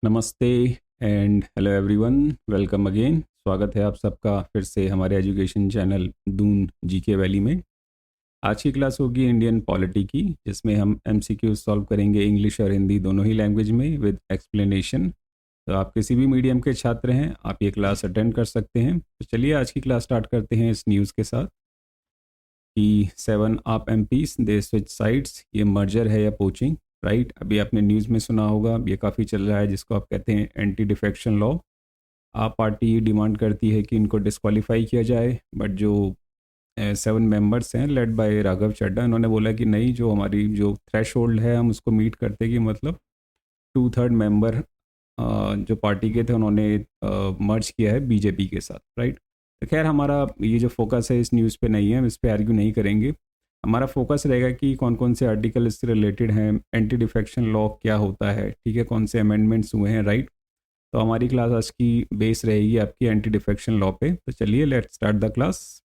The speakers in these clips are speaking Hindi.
नमस्ते and hello everyone, welcome again. स्वागत है आप सबका फिर से हमारे education channel Doon GK valley में। आज की क्लास होगी इंडियन पॉलिटी की, जिसमें हम एमसीक्यू सॉल्व करेंगे इंग्लिश और हिंदी दोनों ही लैंग्वेज में विद एक्सप्लेनेशन। तो आप किसी भी मीडियम के छात्र हैं, आप ये क्लास अटेंड कर सकते हैं। तो चलिए आज की क्लास स्टार्ट करते हैं इस न्यूज़ के साथ कि 7 आप एमपीज दे स्विच साइड्स। ये मर्जर है या पोचिंग, राइट? अभी आपने न्यूज़ में सुना होगा, ये काफ़ी चल रहा है, जिसको आप कहते हैं एंटी डिफेक्शन लॉ। आप पार्टी डिमांड करती है कि इनको डिस्क्वालीफाई किया जाए, बट जो 7 मेंबर्स हैं लेड बाय राघव चड्ढा, इन्होंने बोला कि नहीं, जो हमारी जो थ्रेश होल्ड है हम उसको मीट करते कि मतलब 2/3 मेंबर जो पार्टी के थे उन्होंने मर्ज किया है बीजेपी के साथ, राइट? तो खैर, हमारा ये जो फोकस है इस न्यूज़ पे नहीं है, हम इस पे आर्ग्यू नहीं करेंगे। हमारा फोकस रहेगा कि कौन कौन से आर्टिकल इससे रिलेटेड हैं, एंटी डिफेक्शन लॉ क्या होता है, ठीक है, कौन से अमेंडमेंट्स हुए हैं, राइट? तो हमारी क्लास आज की बेस रहेगी आपकी एंटी डिफेक्शन लॉ पे। तो चलिए let's start the class.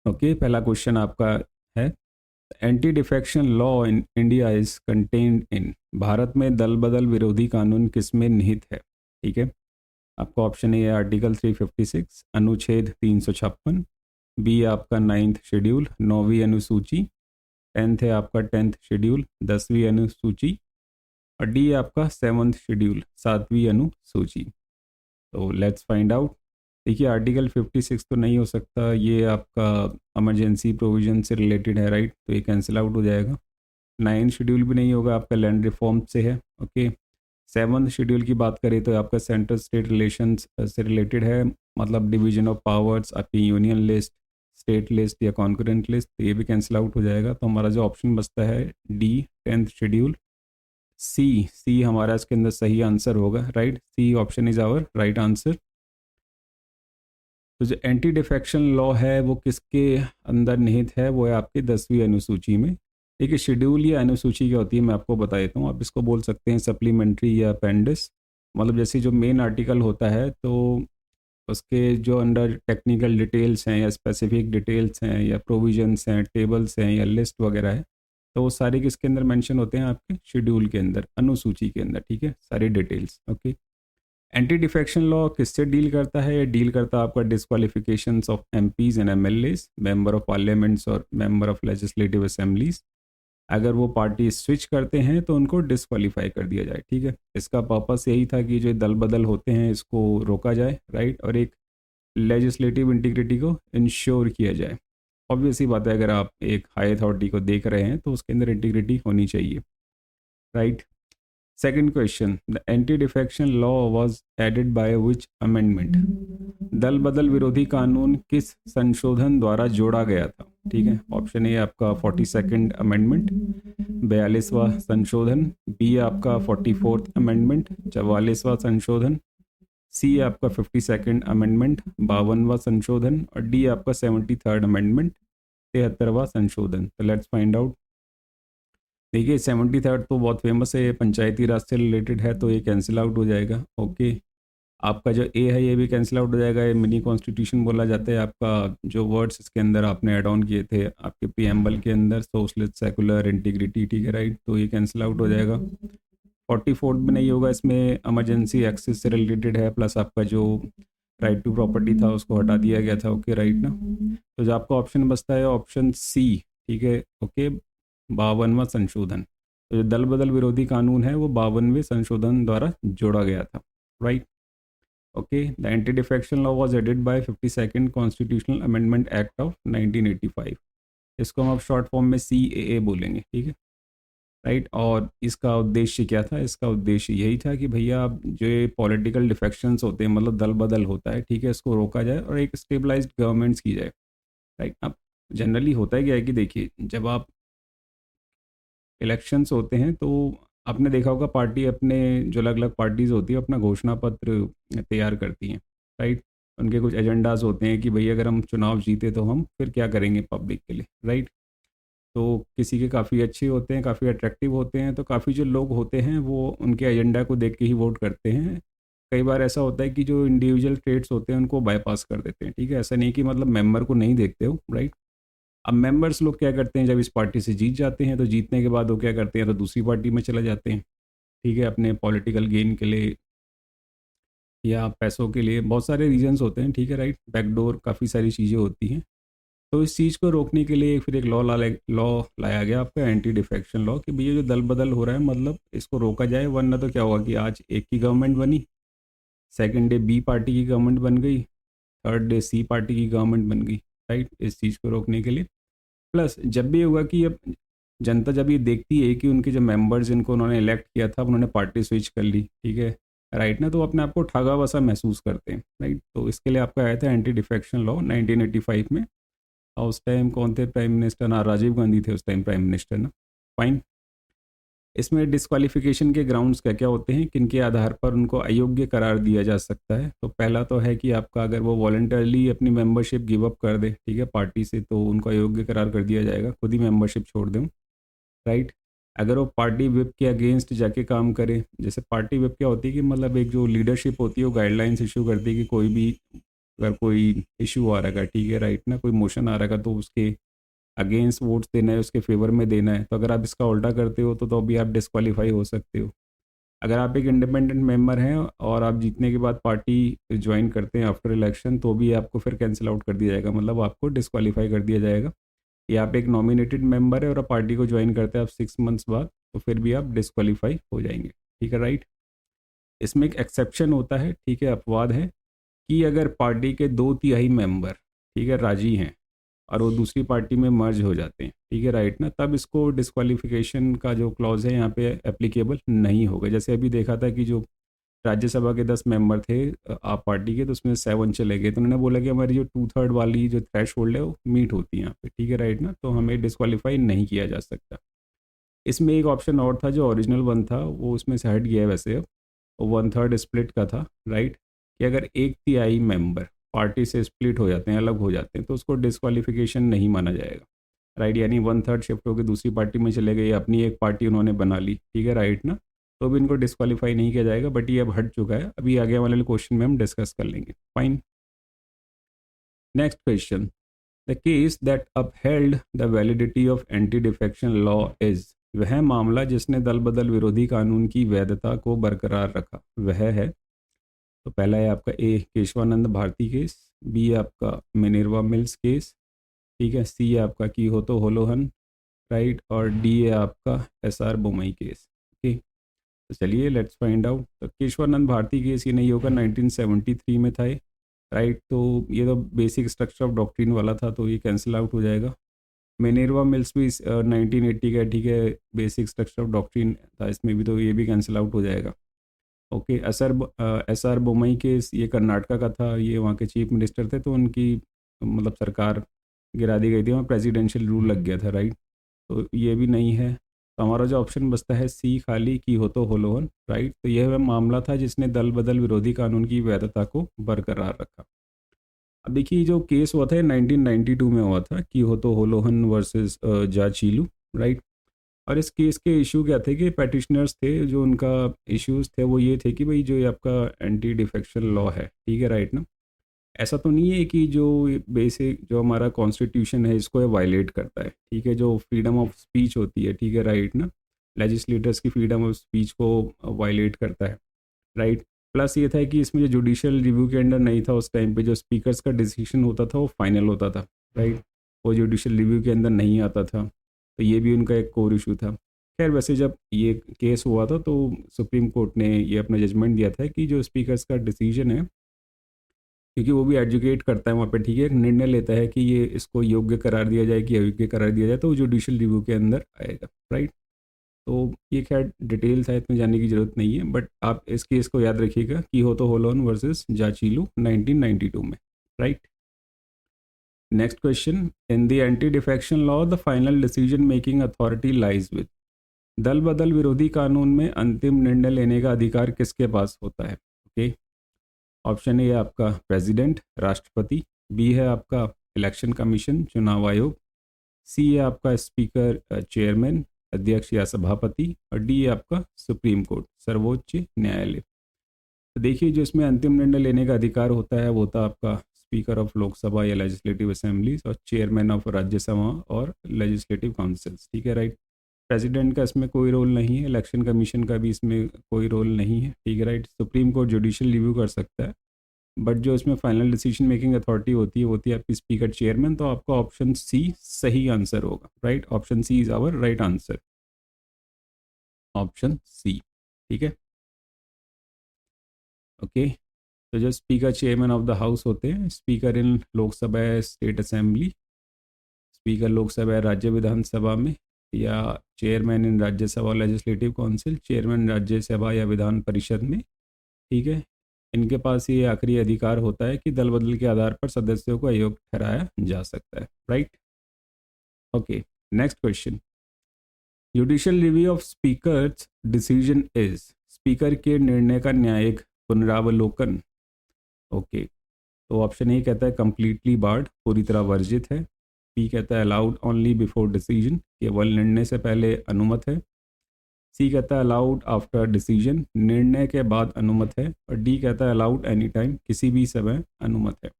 Okay, पहला क्वेश्चन आपका है, anti defection law in India is contained in. Bharat में दल बदल विरोधी कानून किसमें निहित है? ठीक है, आपका ऑप्शन ए है आर्टिकल 356 अनुच्छेद 356, बी आपका 9th शेड्यूल 9वीं अनुसूची, 10th है आपका 10th शेड्यूल 10वीं अनुसूची, और डी है आपका 7th शेड्यूल 7वीं अनुसूची। तो लेट्स फाइंड आउट। देखिए, आर्टिकल 56 तो नहीं हो सकता, ये आपका इमरजेंसी प्रोविजन से रिलेटेड है, राइट? तो ये कैंसिल आउट हो जाएगा। 9th शेड्यूल भी नहीं होगा, आपका लैंड रिफॉर्म से है। ओके, 7th शेड्यूल की बात करें तो आपका सेंट्रल स्टेट रिलेशंस से रिलेटेड है, मतलब डिवीजन ऑफ पावर्स, आपकी यूनियन लिस्ट, स्टेट लिस्ट या कॉन्करेंट लिस्ट, तो ये भी कैंसिल आउट हो जाएगा। तो हमारा जो ऑप्शन बचता है डी 10th शेड्यूल, सी हमारा इसके अंदर सही आंसर होगा, right? C option is our right answer. तो जो एंटी डिफेक्शन लॉ है वो किसके अंदर निहित है? वो है आपके 10वीं अनुसूची में। देखिए, शेड्यूल या अनुसूची क्या होती है मैं आपको बता देता हूँ। आप इसको बोल सकते हैं सप्लीमेंट्री या अपेंडिस। मतलब जैसे जो मेन आर्टिकल होता है तो उसके जो अंडर टेक्निकल डिटेल्स हैं या स्पेसिफिक डिटेल्स हैं या प्रोविजंस हैं, टेबल्स हैं या लिस्ट वगैरह है, तो वो सारे किसके अंदर मेंशन होते हैं? आपके शेड्यूल के अंदर, अनुसूची के अंदर, ठीक है, सारी details. Okay, anti defection law किससे डील करता है? डील करता है आपका disqualifications of MPs and MLAs, member of parliaments और मेंबर ऑफ लेजिस्लेटिव असेंबलीज। अगर वो पार्टी स्विच करते हैं तो उनको डिस्क्वालीफाई कर दिया जाए, ठीक है। इसका पर्पस यही था कि जो दल बदल होते हैं इसको रोका जाए, राइट, और एक लेजिस्लेटिव इंटीग्रिटी को इंश्योर किया जाए। ऑब्वियस ही बात है, अगर आप एक हाई अथॉरिटी को देख रहे हैं तो उसके अंदर इंटीग्रिटी होनी चाहिए, right. Second question, the anti defection law was added by which amendment? दल बदल विरोधी कानून किस संशोधन द्वारा जोड़ा गया था? ठीक है, ऑप्शन ए आपका 42nd अमेंडमेंट, 42वां संशोधन, बी आपका 44th अमेंडमेंट, 44वां संशोधन, सी आपका 52nd अमेंडमेंट, 52वां संशोधन, और डी आपका 73rd अमेंडमेंट, 73वां संशोधन। तो लेट्स फाइंड आउट। देखिए, 73rd तो बहुत फेमस है, पंचायती राज से रिलेटेड है, तो ये कैंसिल आउट हो जाएगा। ओके, आपका जो ए है ये भी कैंसिल आउट हो जाएगा। ये मिनी कॉन्स्टिट्यूशन बोला जाता है। आपका जो वर्ड्स इसके अंदर आपने ऐड ऑन किए थे आपके प्रीएम्बल के अंदर, सोशलिस्ट, सेकुलर, इंटीग्रिटी, ठीक है, राइट, तो ये कैंसिल आउट हो जाएगा। 44th भी नहीं होगा, इसमें इमरजेंसी एक्सेस से रिलेटेड है, प्लस आपका जो राइट टू प्रॉपर्टी था उसको हटा दिया गया था। ओके, राइट ना? तो जो आपका ऑप्शन बचता है ऑप्शन सी, ठीक है। ओके, 52वां संशोधन। तो जो दल बदल विरोधी कानून है वो 52वें संशोधन द्वारा जोड़ा गया था, right. Okay, the anti defection law was added by 52nd constitutional amendment act of 1985। इसको हम अब शॉर्ट फॉर्म में CAA बोलेंगे, ठीक है, राइट। और इसका उद्देश्य क्या था? इसका उद्देश्य यही था कि भैया जो ये पॉलिटिकल डिफेक्शंस होते हैं, मतलब दल बदल होता है, ठीक है, इसको रोका जाए और एक स्टेबलाइज्ड गवर्नमेंट्स की जाए, राइट। अब जनरली होता है क्या है कि देखिए, जब आप इलेक्शंस होते हैं तो आपने देखा होगा पार्टी अपने जो अलग अलग पार्टीज़ होती है अपना घोषणा पत्र तैयार करती हैं, राइट। उनके कुछ एजेंडाज होते हैं कि भाई अगर हम चुनाव जीते तो हम फिर क्या करेंगे पब्लिक के लिए, राइट। तो किसी के काफ़ी अच्छे होते हैं, काफ़ी अट्रैक्टिव होते हैं, तो काफ़ी जो लोग होते हैं वो उनके एजेंडा को देख के ही वोट करते हैं। कई बार ऐसा होता है कि जो इंडिविजुअल ट्रेड्स होते हैं उनको बाईपास कर देते हैं, ठीक है। ऐसा नहीं कि मतलब मेंबर को नहीं देखते हो, राइट। अब मेंबर्स लोग क्या करते हैं, जब इस पार्टी से जीत जाते हैं तो जीतने के बाद वो क्या करते हैं, तो दूसरी पार्टी में चले जाते हैं, ठीक है, अपने पॉलिटिकल गेन के लिए या पैसों के लिए, बहुत सारे रीजंस होते हैं, ठीक है राइट, बैकडोर काफ़ी सारी चीज़ें होती हैं। तो इस चीज़ को रोकने के लिए फिर एक लॉ लाया गया आपका, एंटी डिफेक्शन लॉ, कि भैया जो दल बदल हो रहा है मतलब इसको रोका जाए, वरना तो क्या होगा कि आज एक की गवर्नमेंट बनी, सेकंड डे बी पार्टी की गवर्नमेंट बन गई, थर्ड डे सी पार्टी की गवर्नमेंट बन गई, राइट। इस चीज़ को रोकने के लिए प्लस जब भी होगा कि अब जनता जब ये देखती है कि उनके जो मेंबर्स जिनको उन्होंने इलेक्ट किया था उन्होंने पार्टी स्विच कर ली, ठीक है राइट ना, तो अपने आप को ठगा वसा महसूस करते हैं, राइट। तो इसके लिए आपका आया था एंटी डिफेक्शन लॉ 1985 में। और उस टाइम कौन थे प्राइम मिनिस्टर? ना, राजीव गांधी थे उस टाइम प्राइम मिनिस्टर ना। फाइन। इसमें डिस्क्वालिफिकेशन के ग्राउंड्स क्या क्या होते हैं, किन के आधार पर उनको अयोग्य करार दिया जा सकता है? तो पहला तो है कि आपका अगर वो वॉलंटरली अपनी मेंबरशिप गिव अप कर दे, ठीक है, पार्टी से, तो उनको अयोग्य करार कर दिया जाएगा, खुद ही मेंबरशिप छोड़ दें, राइट। अगर वो पार्टी विप के अगेंस्ट जाके काम करे, जैसे पार्टी विप क्या होती है कि मतलब एक जो लीडरशिप होती है वो गाइडलाइंस इशू करती है कि कोई भी अगर कोई इशू आ रहा है, ठीक है राइट ना, कोई मोशन आ रहा है तो उसके अगेंस्ट वोट्स देना है, उसके फेवर में देना है। तो अगर आप इसका उल्टा करते हो तो अभी आप डिस्क्वालीफाई हो सकते हो। अगर आप एक इंडिपेंडेंट मेंबर हैं और आप जीतने के बाद पार्टी ज्वाइन करते हैं आफ्टर इलेक्शन, तो भी आपको फिर कैंसिल आउट कर दिया जाएगा, मतलब आपको डिस्क्वालीफाई कर दिया जाएगा। या आप एक नॉमिनेटेड मेंबर है और आप पार्टी को ज्वाइन करते हैं आप 6 मंथ्स बाद, तो फिर भी आप डिस्क्वालीफाई हो जाएंगे, ठीक है राइट। इसमें एक एक्सेप्शन होता है, ठीक है, अपवाद है, कि अगर पार्टी के 2/3 मेंबर, ठीक है, राजी हैं और वो दूसरी पार्टी में मर्ज हो जाते हैं, ठीक है राइट ना, तब इसको डिस्क्वालिफिकेशन का जो क्लॉज है यहाँ पे एप्लीकेबल नहीं होगा। जैसे अभी देखा था कि जो राज्यसभा के 10 मेंबर थे आप पार्टी के, तो उसमें 7 चले गए, तो उन्होंने बोला कि हमारी जो 2/3 वाली जो थ्रेश होल्ड है वो मीट होती है यहाँ पे, ठीक है राइट ना, तो हमें डिस्क्वालीफाई नहीं किया जा सकता। इसमें एक ऑप्शन और था जो ओरिजिनल वन था, वो उसमें से हट गया है वैसे अब, वो 1/3 स्प्लिट का था, राइट, कि अगर 1/3 मेंबर पार्टी से स्प्लिट हो जाते हैं, अलग हो जाते हैं, तो उसको डिस्क्वालिफिकेशन नहीं माना जाएगा, राइट। यानी 1/3 शिफ्ट होकर दूसरी पार्टी में चले गए, अपनी एक पार्टी उन्होंने बना ली, ठीक है राइट ना, तो भी इनको डिस्क्वालीफाई नहीं किया जाएगा। बट ये अब हट चुका है, अभी आगे वाले क्वेश्चन में हम डिस्कस कर लेंगे। Fine. Next question, the case that upheld the validity of anti defection law is, वह मामला जिसने दल बदल विरोधी कानून की वैधता को बरकरार रखा वह है। तो पहला है आपका ए केशवानंद भारती केस, बी है आपका मिनर्वा मिल्स केस, ठीक है, सी है आपका की हो तो होलोहन, राइट, और डी है आपका SR बोमई केस। ओके, तो चलिए लेट्स फाइंड आउट। तो केशवानंद भारती केस ये नहीं होगा, 1973 में था ये, राइट। तो ये तो बेसिक स्ट्रक्चर ऑफ डॉक्ट्रिन वाला था, तो ये कैंसिल आउट हो जाएगा। मिनर्वा मिल्स भी 1980 का, ठीक है, बेसिक स्ट्रक्चर ऑफ डॉक्ट्रिन था इसमें भी, तो ये भी कैंसिल आउट हो जाएगा। ओके, SR बोमई केस ये कर्नाटका का था, ये वहाँ के चीफ मिनिस्टर थे, तो उनकी मतलब सरकार गिरा दी गई थी, वहाँ प्रेसिडेंशियल रूल लग गया था, राइट। तो ये भी नहीं है, तो हमारा जो ऑप्शन बचता है सी खाली, की हो तो होलोहन, राइट। तो यह वह मामला था जिसने दल बदल विरोधी कानून की वैधता को बरकरार रखा। अब देखिए जो केस हुआ था ये 1992 में हुआ था, की हो तो होलोहन वर्सेस जाचीलू, राइट। और इस केस के इशू क्या थे कि पेटिशनर्स थे, जो उनका इश्यूज थे वो ये थे कि भाई जो ये आपका एंटी डिफेक्शन लॉ है, ठीक है राइट ना, ऐसा तो नहीं है कि जो बेसिक जो हमारा कॉन्स्टिट्यूशन है इसको ये वायलेट करता है, ठीक है, जो फ्रीडम ऑफ स्पीच होती है, ठीक है राइट ना, लेजिस्लेटर्स की फ्रीडम ऑफ स्पीच को वायलेट करता है, राइट। प्लस ये था कि इसमें जो जुडिशियल रिव्यू के अंडर नहीं था, उस टाइम पे जो स्पीकर्स का डिसीजन होता था वो फाइनल होता था, राइट, वो जुडिशियल रिव्यू के अंदर नहीं आता था, तो ये भी उनका एक कोर इशू था। खैर वैसे जब ये केस हुआ था तो सुप्रीम कोर्ट ने ये अपना जजमेंट दिया था कि जो स्पीकर्स का डिसीजन है, क्योंकि वो भी एडजुकेट करता है वहाँ पे, ठीक है, एक निर्णय लेता है कि ये इसको योग्य करार दिया जाए कि अयोग्य करार दिया जाए, तो वो जुडिशियल रिव्यू के अंदर आएगा, राइट। तो ये खैर डिटेल्स है, इसमें जाने की जरूरत नहीं है, बट आप इस केस को याद रखिएगा कि हो तो होलोन वर्सेस जाचीलू 1992 में, right. Next question, in the anti defection law the final decision making authority lies with, दल बदल विरोधी कानून में अंतिम निर्णय लेने का अधिकार किसके पास होता है? ओके, ऑप्शन ए है आपका प्रेसिडेंट राष्ट्रपति, बी है आपका इलेक्शन कमीशन चुनाव आयोग, सी है आपका स्पीकर चेयरमैन अध्यक्ष या सभापति, और डी है आपका सुप्रीम कोर्ट सर्वोच्च न्यायालय। तो देखिए जो इसमें अंतिम निर्णय लेने का अधिकार होता है वो होता है आपका स्पीकर ऑफ लोकसभा या लेजिस्लेटिव असेंबलीज और चेयरमैन ऑफ राज्यसभा और लेजिस्लेटिव काउंसिल्स, ठीक है राइट। प्रेसिडेंट का इसमें कोई रोल नहीं है, इलेक्शन कमीशन का भी इसमें कोई रोल नहीं है, ठीक है right. Supreme court judicial review कर सकता है, बट जो इसमें फाइनल डिसीजन मेकिंग अथॉरिटी होती है आपकी स्पीकर चेयरमैन। तो आपका ऑप्शन सी सही आंसर होगा, right. Option C is our right answer, option C, ठीक है ओके। तो जो speaker chairman of the house होते हैं, speaker in Lok Sabha state assembly, speaker Lok Sabha राज्य विधानसभा में, या chairman in Rajya Sabha legislative council, chairman Rajya Sabha या विधान परिषद में, ठीक है। इनके पास ये आखिरी अधिकार होता है कि दल बदल के आधार पर सदस्यों को अयोग्य ठहराया जा सकता है, right okay. Next question, judicial review of speakers decision is, speaker के निर्णय का न्यायिक पुनरावलोकन, ओके। तो ऑप्शन ए कहता है कंप्लीटली बार्ड, पूरी तरह वर्जित है। बी कहता है अलाउड ओनली बिफोर डिसीजन, केवल निर्णय से पहले अनुमत है। सी कहता है अलाउड आफ्टर डिसीजन, निर्णय के बाद अनुमत है। और डी कहता है अलाउड एनी टाइम, किसी भी समय अनुमत है।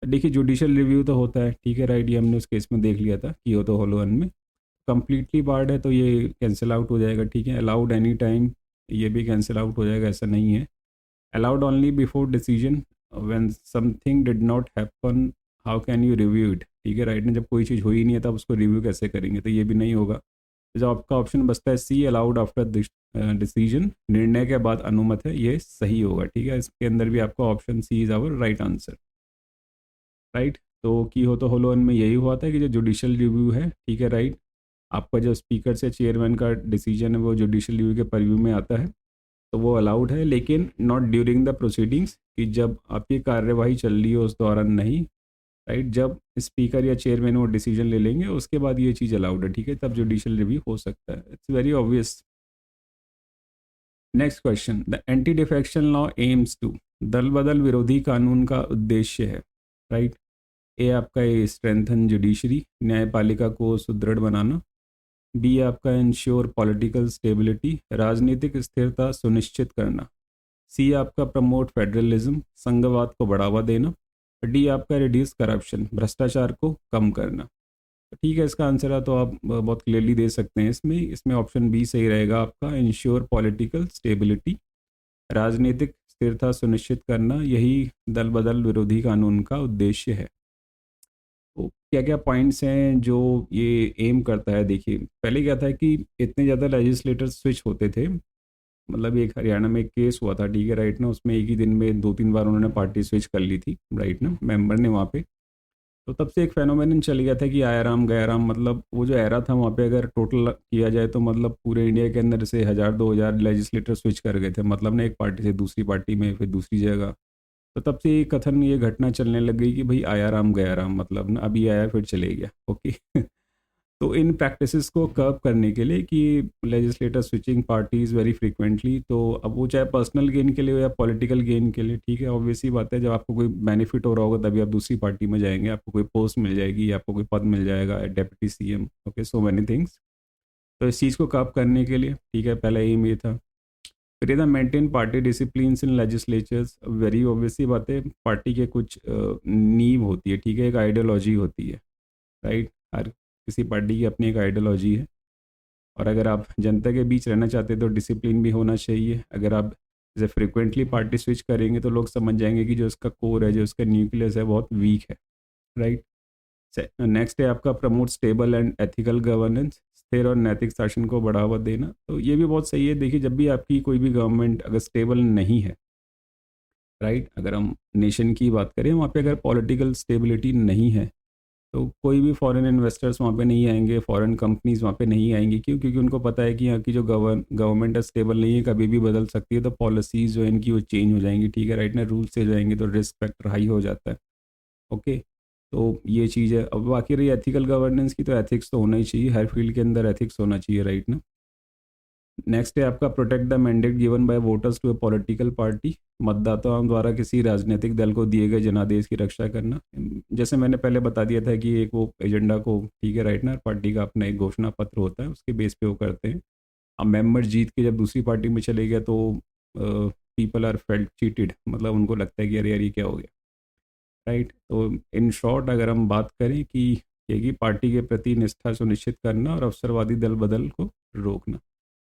देखिए जुडिशियल रिव्यू तो होता है, ठीक है राइट, ये हमने उस केस में देख लिया था कि तो होलोवन में। कंप्लीटली बार्ड है तो ये कैंसिल आउट हो जाएगा, ठीक है। अलाउड एनी टाइम, ये भी कैंसिल आउट हो जाएगा, ऐसा नहीं है। Allowed only before decision, when something did not happen how can you review it, ठीक है राइट ना, जब कोई चीज़ हुई ही नहीं है तब उसको रिव्यू कैसे करेंगे, तो ये भी नहीं होगा। तो जो आपका ऑप्शन बचता है सी, अलाउड आफ्टर डिसीजन, निर्णय के बाद अनुमत है, ये सही होगा, ठीक है। इसके अंदर भी आपका option C is our right answer, right. तो की हो तो होलोवन में यही हुआ था कि जो जुडिशियल रिव्यू है, ठीक है राइट, आपका जो स्पीकर से चेयरमैन का डिसीजन है वो जुडिशियल रिव्यू के परव्यू में आता है, तो वो अलाउड है, लेकिन नॉट ड्यूरिंग द प्रोसीडिंग्स, कि जब आपकी कार्यवाही चल रही हो उस दौरान नहीं, राइट। जब स्पीकर या चेयरमैन वो डिसीजन ले लेंगे उसके बाद ये चीज़ अलाउड है, ठीक है, तब जुडिशियल रिव्यू हो सकता है। It's very obvious. Next question, the anti defection law aims to, दल बदल विरोधी कानून का उद्देश्य है, राइट। ए आपका ए स्ट्रेंथन जुडिशरी, न्यायपालिका को सुदृढ़ बनाना। बी आपका इंश्योर पॉलिटिकल स्टेबिलिटी, राजनीतिक स्थिरता सुनिश्चित करना। सी आपका प्रमोट फेडरलिज्म, संघवाद को बढ़ावा देना। डी आपका रिड्यूस करप्शन, भ्रष्टाचार को कम करना। तो ठीक है, इसका आंसर है तो आप बहुत क्लियरली दे सकते हैं इसमें। इसमें ऑप्शन बी सही रहेगा आपका, इंश्योर पॉलिटिकल स्टेबिलिटी, राजनीतिक स्थिरता सुनिश्चित करना, यही दल बदल विरोधी कानून का उद्देश्य है। तो क्या क्या पॉइंट्स हैं जो ये एम करता है, देखिए पहले क्या था कि इतने ज़्यादा लेजिस्लेटर्स स्विच होते थे, मतलब एक हरियाणा में एक केस हुआ था, ठीक है राइट ना, उसमें एक ही दिन में 2-3 बार उन्होंने पार्टी स्विच कर ली थी, राइट ना, मेंबर ने वहाँ पे। तो तब से एक फेनोमेनन चल गया था कि आया राम गया राम, मतलब वो जो एरा था वहाँ पे अगर टोटल किया जाए तो मतलब पूरे इंडिया के अंदर से 1000-2000 लेजिस्लेटर स्विच कर गए थे, मतलब ना एक पार्टी से दूसरी पार्टी में, फिर दूसरी जगह। तो तब से ये कथन, ये घटना चलने लग गई कि भाई आया राम गया राम, मतलब ना अभी आया फिर चले गया, ओके। तो इन प्रैक्टिसेस को कर्व करने के लिए कि legislator switching parties very frequently, तो अब वो चाहे पर्सनल गेन के लिए हो या पॉलिटिकल गेन के लिए, ठीक है, ऑब्वियस ही बात है, जब आपको कोई बेनिफिट हो रहा होगा तभी आप दूसरी पार्टी में जाएंगे, आपको कोई पोस्ट मिल जाएगी, आपको कोई पद मिल जाएगा, deputy CM, okay, so many things. तो इस चीज़ को कर्व करने के लिए, ठीक है, पहला एम ये था। फिर ये था maintain party discipline in legislatures, very obviously बात है, पार्टी के कुछ नींव होती है, ठीक है, एक आइडियोलॉजी होती है, राइट। हर किसी पार्टी की अपनी एक आइडियोलॉजी है, और अगर आप जनता के बीच रहना चाहते हैं तो डिसिप्लिन भी होना चाहिए। अगर आप जैसे फ्रिक्वेंटली पार्टी स्विच करेंगे तो लोग समझ जाएंगे कि जो उसका कोर है, जो उसका न्यूक्लियस है, बहुत वीक है, राइट। नेक्स्ट है आपका promote stable and ethical governance, स्थिर और नैतिक शासन को बढ़ावा देना। तो ये भी बहुत सही है। देखिए जब भी आपकी कोई भी गवर्नमेंट अगर स्टेबल नहीं है, राइट, अगर हम नेशन की बात करें, वहाँ पे अगर पॉलिटिकल स्टेबिलिटी नहीं है तो कोई भी फॉरेन इन्वेस्टर्स वहाँ पे नहीं आएंगे, फॉरेन कंपनीज वहाँ पे नहीं आएंगी। क्यों? क्योंकि उनको पता है कि यहाँ की जो गवर्नमेंट है स्टेबल नहीं है, कभी भी बदल सकती है, तो पॉलिसीज़ जो है इनकी वो चेंज हो जाएंगी, ठीक है राइट ना, रूल्स से जाएंगे तो रिस्क फैक्टर हाई हो जाता है, ओके। तो ये चीज़ है। अब बाकी रही एथिकल गवर्नेंस की, तो एथिक्स तो होना ही चाहिए, हर फील्ड के अंदर एथिक्स होना चाहिए, राइट ना। नेक्स्ट है आपका protect the mandate given by voters to a political party, मतदाताओं द्वारा किसी राजनीतिक दल को दिए गए जनादेश की रक्षा करना। जैसे मैंने पहले बता दिया था कि एक वो एजेंडा को, ठीक है राइट ना, पार्टी का अपना एक घोषणा पत्र होता है, उसके बेस पे वो करते हैं। अब मेंबर जीत के जब दूसरी पार्टी में चले गया तो पीपल आर फेल्ट चीटेड, मतलब उनको लगता है कि अरे यार ये क्या हो गया, राइट। तो इन शॉर्ट अगर हम बात करें कि कि पार्टी के प्रति निष्ठा सुनिश्चित करना और अवसरवादी दल बदल को रोकना।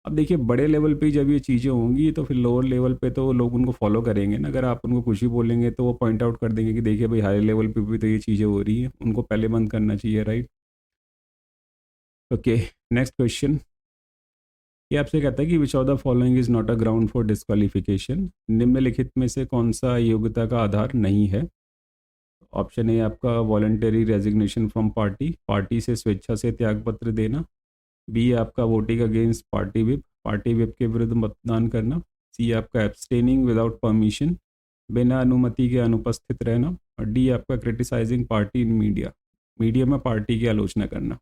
अब देखिए बड़े लेवल पे जब ये चीज़ें होंगी तो फिर लोअर लेवल पे तो लोग उनको फॉलो करेंगे ना। अगर आप उनको कुछ ही बोलेंगे तो वो पॉइंट आउट कर देंगे कि देखिए भाई हाई लेवल पे भी तो ये चीज़ें हो रही हैं, उनको पहले बंद करना चाहिए, राइट। Okay, next question. ये आपसे कहता है कि which of the following is not a ground for disqualification. निम्नलिखित में से कौन सा योग्यता का आधार नहीं है। ऑप्शन ए आपका voluntary resignation from party, party से स्वेच्छा से त्यागपत्र देना। बी आपका वोटिंग अगेंस्ट पार्टी विप के विरुद्ध मतदान करना। सी आपका एब्सटेनिंग विदाउट परमिशन, बिना अनुमति के अनुपस्थित रहना। और डी आपका क्रिटिसाइजिंग पार्टी इन मीडिया में पार्टी की आलोचना करना।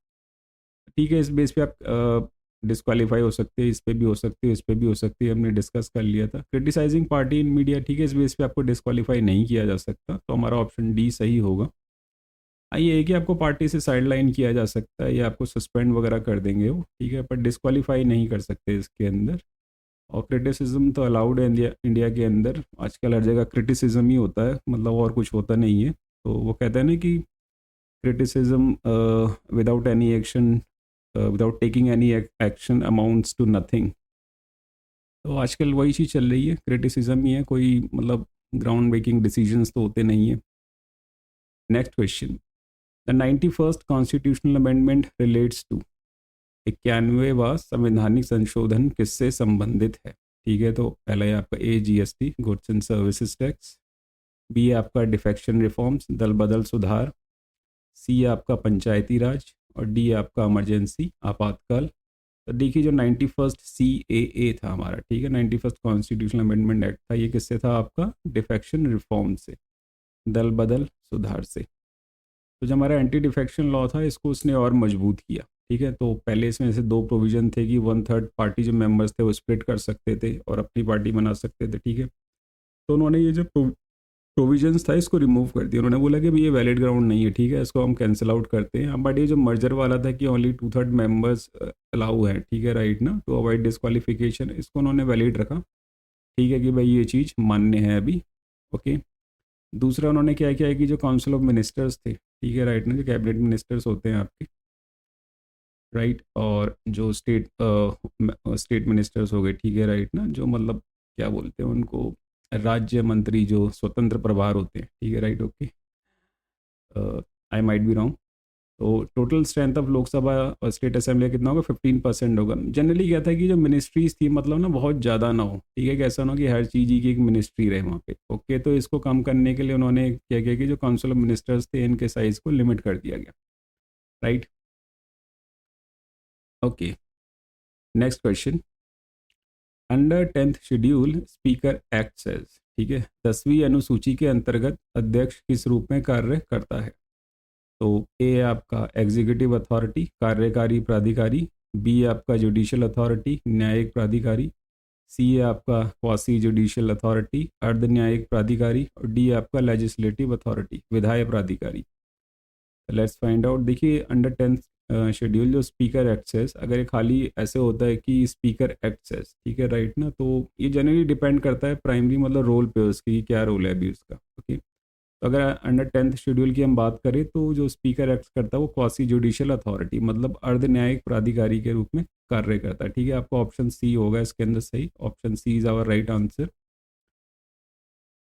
ठीक है, इस बेस पे आप डिस्क्वालीफाई हो सकते हैं, इस पे भी हो सकते हो, इस पे भी हो सकती है, हमने डिस्कस कर लिया था। क्रिटिसाइजिंग पार्टी इन मीडिया, ठीक है, इस बेस पे आपको डिस्क्वालीफाई नहीं किया जा सकता, तो हमारा ऑप्शन डी सही होगा। ये है कि आपको पार्टी से साइडलाइन किया जा सकता है या आपको सस्पेंड वगैरह कर देंगे वो, ठीक है, पर डिस्क्वालीफाई नहीं कर सकते इसके अंदर। और क्रिटिसिज्म तो अलाउड है इंडिया के अंदर, आजकल हर जगह क्रिटिसिज्म ही होता है, मतलब और कुछ होता नहीं है। तो वो कहते हैं ना कि criticism without any action, without taking any action amounts to nothing. तो आजकल वही चीज़ चल रही है, क्रिटिसिज्म ही है, कोई मतलब ग्राउंड ब्रेकिंग डिसीजंस तो होते नहीं है। Next question. The 91st constitutional amendment relates to. 91वां संवैधानिक संशोधन किससे संबंधित है। ठीक है, तो पहला है आपका A GST goods and services tax. B आपका डिफेक्शन रिफॉर्म्स दल बदल सुधार। सी आपका पंचायती राज। और डी आपका इमरजेंसी आपातकाल। तो देखिए जो 91st CAA था हमारा, ठीक है, 91st कॉन्स्टिट्यूशनल अमेंडमेंट एक्ट था, ये किससे था आपका डिफेक्शन रिफॉर्म से, दल बदल सुधार से। तो जो हमारा एंटी डिफेक्शन लॉ था इसको उसने और मजबूत किया। ठीक है, तो पहले इसमें से दो प्रोविजन थे कि 1/3 पार्टी जो मेंबर्स थे वो स्प्लिट कर सकते थे और अपनी पार्टी बना सकते थे। ठीक है, तो उन्होंने ये जो प्रोविजंस था इसको रिमूव कर दिया। उन्होंने बोला कि भाई ये वैलिड ग्राउंड नहीं है, ठीक है, इसको हम कैंसिल आउट करते हैं। बट ये जो मर्जर वाला था कि ओनली 2/3 मेंबर्स अलाउ हैं, ठीक है, राइट ना, टू अवॉइड डिस्क्वालिफिकेशन, इसको उन्होंने वैलिड रखा। ठीक है कि भाई ये चीज़ मान्य है अभी। ओके, दूसरा उन्होंने क्या किया है कि जो काउंसिल ऑफ मिनिस्टर्स थे, ठीक है, राइट ना, जो कैबिनेट मिनिस्टर्स होते हैं आपके, राइट, और जो स्टेट मिनिस्टर्स हो गए, ठीक है, राइट ना, जो मतलब क्या बोलते हैं उनको, राज्य मंत्री जो स्वतंत्र प्रभार होते हैं, ठीक है, right, okay, I might be wrong. तो टोटल स्ट्रेंथ ऑफ लोकसभा और स्टेट असेंबली कितना होगा, 15% होगा। जनरली क्या था कि जो मिनिस्ट्रीज थी मतलब ना बहुत ज़्यादा ना हो, ठीक है, कैसा ना हो कि हर चीज़ की एक मिनिस्ट्री रहे वहाँ पे। ओके, तो इसको कम करने के लिए उन्होंने क्या किया कि जो काउंसिल ऑफ मिनिस्टर्स थे इनके साइज़ को लिमिट कर दिया गया, right. Okay, next question. Under 10th schedule speaker act says, ठीक है, 10वीं अनुसूची के अंतर्गत अध्यक्ष किस रूप में कार्य करता है। तो ए आपका एग्जीक्यूटिव अथॉरिटी कार्यकारी प्राधिकारी। बी आपका जुडिशियल अथॉरिटी न्यायिक प्राधिकारी। सी आपका क्वासी जुडिशियल अथॉरिटी अर्ध न्यायिक प्राधिकारी। और डी आपका लेजिस्लेटिव अथॉरिटी विधायी प्राधिकारी। Let's find out. देखिए अंडर 10th शेड्यूल जो स्पीकर एक्सेस, अगर ये खाली ऐसे होता है कि स्पीकर एक्सेस, ठीक है, राइट ना, तो ये जनरली डिपेंड करता है प्राइमरी मतलब रोल पे उसकी, क्या रोल है अभी उसका। ओके, तो अगर अंडर 10th शेड्यूल की हम बात करें तो जो स्पीकर एक्ट करता है वो क्वासी जुडिशियल अथॉरिटी मतलब अर्ध न्यायिक प्राधिकारी के रूप में कार्य करता है। ठीक है, आपका ऑप्शन सी होगा इसके अंदर सही, option C is our right answer.